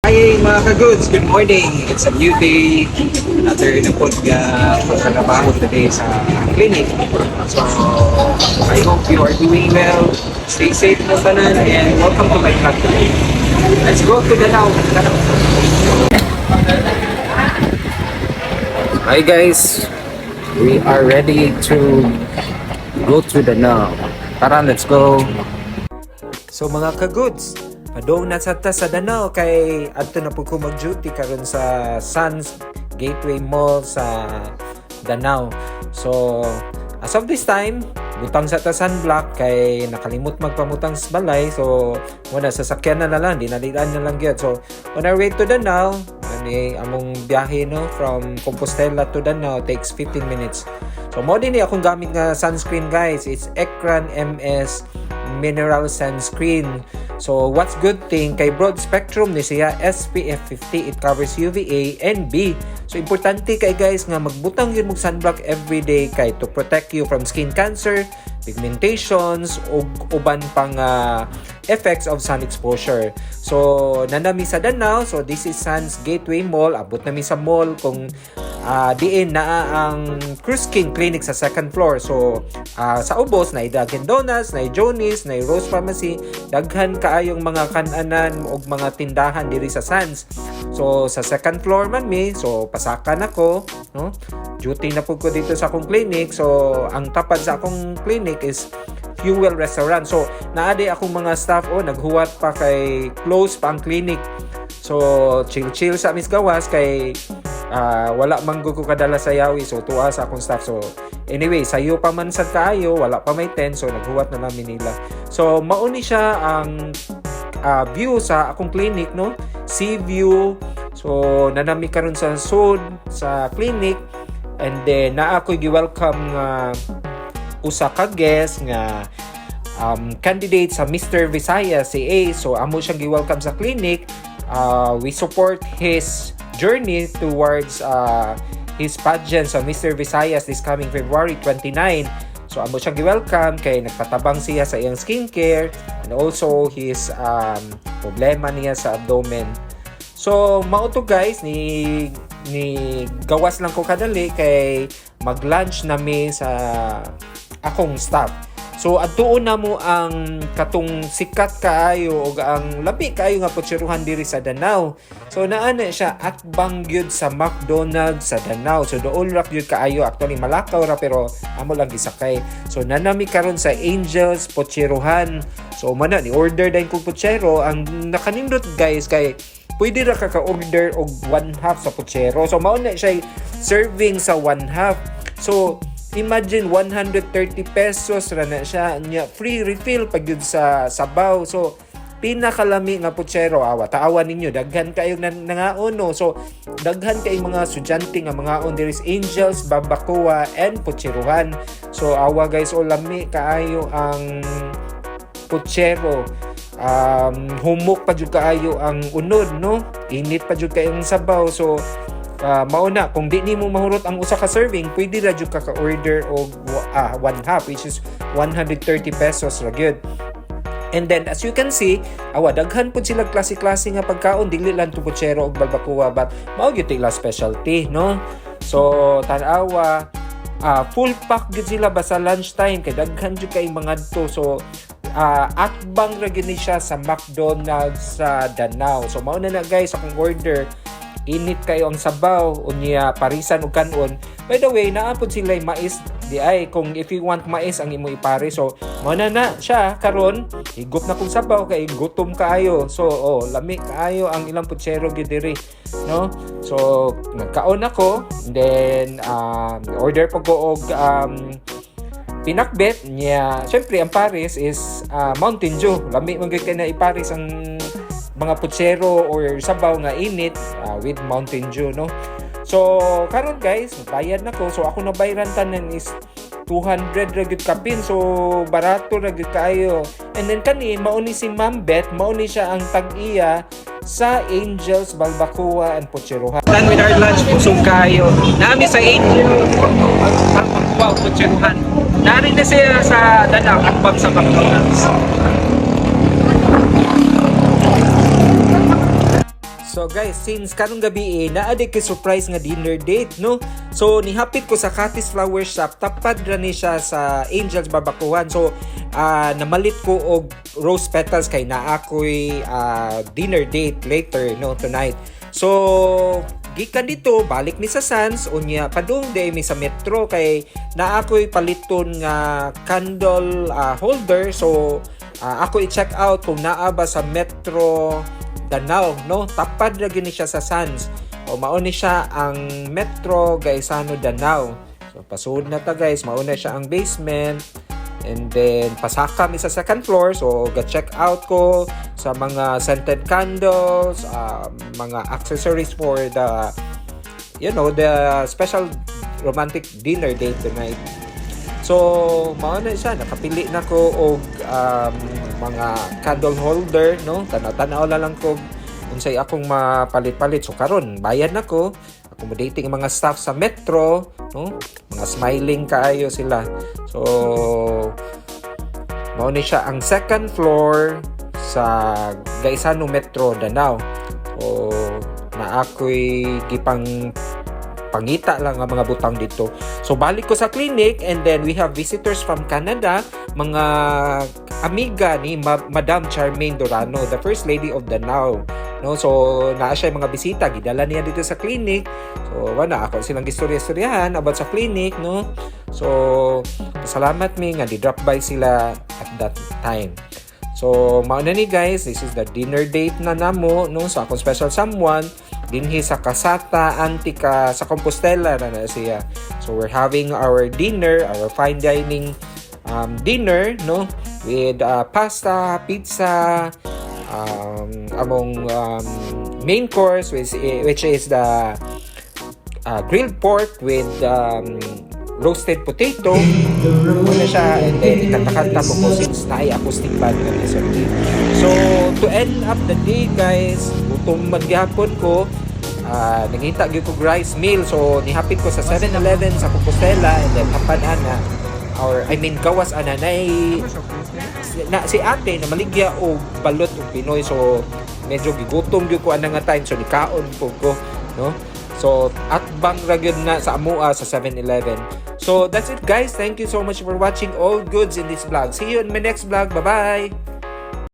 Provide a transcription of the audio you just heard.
Hi mga ka-goods, good morning. It's a new day. Another na po pagkatrabaho today sa clinic. So, I hope you are doing well. Stay safe mo tanan and welcome to my vlog today. Let's go to the now. Hi guys, we are ready to go to the now. Tara, let's go. So mga ka-goods, padong na sa Danao kay adto na po ko mag-duty karon sa Sands Gateway Mall sa Danao. So as of this time, butang sa ta sunblock kay nakalimot magpamutang sa balay. So muna sasakyan na lang, dinalian na lang gyud. So on our way to Danao, ani among biyahe no from Compostela to Danao takes 15 minutes. So mo din akong gamit nga sunscreen guys. It's Ecran MS Mineral Sunscreen. So what's good thing kay broad spectrum ni siya SPF 50, it covers UVA and B. So importante kay guys nga magbutang yun mong sunblock everyday kay to protect you from skin cancer, pigmentations ug uban pang effects of sun exposure. So nanami sa Danao, so this is Sands Gateway Mall. Abot nami sa mall kung diin na ang Cruise King Clinic sa second floor. So sa ubos na Dunkin Donuts, na Johnny's, na Rose Pharmacy, daghan kaayong mga kananan og mga tindahan diri sa Sands. So sa second floor man mi, so pasakan ako, no? Duty na pud ko dito sa akong clinic. So ang tapad sa akong clinic is Fuel Restaurant. So naadi akong mga staff naghuwat pa kay close pa ang clinic. So chill sa mis gawas kay wala man ko kadala sa yawi, so tuwa sa akong staff. So anyway, sayo pa man sa kaayo, wala pa may tent, so naghuwat na namin nila. So mauni siya ang view sa akong clinic, no? Sea view. So nanami karon sa sud sa clinic, and then naa ko'y gi-welcome nga usa ka guest nga candidate sa Mr. Visayas si A. So amo siyang gi-welcome sa clinic. We support his journey towards his pageant sa Mr. Visayas this coming February 29. So amo siyang gi-welcome kay nagpatabang siya sa iyang skincare and also his problema niya sa abdomen. So mao to guys, ni gawas lang ko kadali kay mag-lunch nami sa akong staff. So adtuon na mo ang katong sikat kaayo o ang labi kaayo nga putseruhan diri sa Danao. So naana siya atbang gyud sa McDonald's sa Danao. So dool ra gyud kaayo, actually malakaw ra pero amo lang gisakay. So nanami karon sa Angels Putseruhan. So mana ni order din kog putsero. Ang nakanindot guys kay pwede ra ka-order og 1/2 sa putsero. So mao na siya serving sa 1/2. So imagine 130 pesos ra na siya nya free refill pag yun sa sabaw. So pinakalami nga putsero, taawan ninyo, daghan kayo nangaon, no? So daghan kay mga estudyante nga mangaon, there is Angels, Barbacoa and Putseruhan. So guys, lami kaayo ang putsero. Humok pa jud kaayo ang unod, no? Init pa jud kayong sabaw. So mauna kung di nimo mahurot ang usa ka serving, pwede ra jud ka order og 1/2, which is 130 pesos ra gyud. And then as you can see, daghan pud sila klase-klase nga pagkaon, dili lang to putsero og barbacoa, but mao gyud ila specialty, no? So tan-awa full pack gyud sila basta lunchtime kay daghan jud kay mga adto. So atbang ra gyud siya sa McDonald's sa Danao. So mao na guys akong order. Init kayo ang sabaw unya parisan ug kanon. By the way, naapod sila mais di ay kung if you want mais ang imo ipare. So mao na siya karon, higop na kung sabaw kay gutom kaayo. So lami kaayo ang ilang putsero gyud diri, no? So nagkaon ako, then order pa ko og pinakbet niya. Syempre ang Paris is Mountain Dew. Lami man gyud kay na ipares ang mga putsero or sabaw nga init with Mountain Dew, no? So karon guys, bayad na ko. So ako na bayaran tanan is 200 ra gyud kapin. So barato ra gyud kaayo. And then kani mauni si Ma'am Beth, mauni siya ang tag-iya sa Angels Barbacoa and Putseruhan. Done with our lunch, busog kayo. Nami sa Angels Barbacoa and Putseruhan. Narin na siya sa Danao at pag sa McDonald's. So guys, since karong gabi naadi kay surprise nga dinner date, no? So nihapit ko sa Katis Flower Shop, tapad ra ni siya sa Angels Babakuhan. So namalit ko og rose petals kay naa ako'y dinner date later, no, tonight. So gikan dito balik mi sa Sans unya padung day mi sa Metro kay naa ako'y paliton nga candle holder. So ako i-check out kung naa ba sa Metro Danao, no? Tapad ra gini siya sa Sans. O mao ni siya ang Metro Gaisano Danao. So pasud na ta guys, mao na siya ang basement. And then pasaka mi sa second floor. So ga-check out ko sa mga scented candles, mga accessories for the the special romantic dinner date tonight. So mao na siya, nakapili na ko og mga candle holder, no? Tanaw-tanaw lang ko unsay akong mapalit-palit. So karon bayad na ko, accommodating ang mga staff sa Metro, no? Mga smiling kaayo sila. So mao ni siya ang second floor sa Gaisano Metro Danao. So na ako'y gipang pangita lang ang mga butang dito. So balik ko sa clinic and then we have visitors from Canada, mga amiga ni Madam Charmaine Dorano, the First Lady of Danao. No, so naa siya mga bisita, gidala niya dito sa clinic. So wala ako silang istorya-istoryahan about sa clinic, no. So salamat mi nga di-drop by sila at that time. So mao na ni guys, this is the dinner date na namo, no, sa akong special someone dinhi sa Casata Antica sa Compostela na siya. So we're having our dinner, our fine dining dinner, no, with pasta, pizza, among main course which is the grilled pork with roasted potato. Muna siya, and then ikanta-kanta po po since na ay acoustic band na recently. So to end up the day guys, gutom maghapon ko, nangita gyud ko rice meal. So nihapit ko sa 7-Eleven sa Compostela, and then hapad ana gawas ana na si ate na maligya og balot og Pinoy. So medyo gigutom gyud ko ana nga time, so nikaon po ko, no. So atbang ra gyud na sa amua sa 7-Eleven. So that's it guys, thank you so much for watching All Goods in this vlog. See you in my next vlog. Bye bye.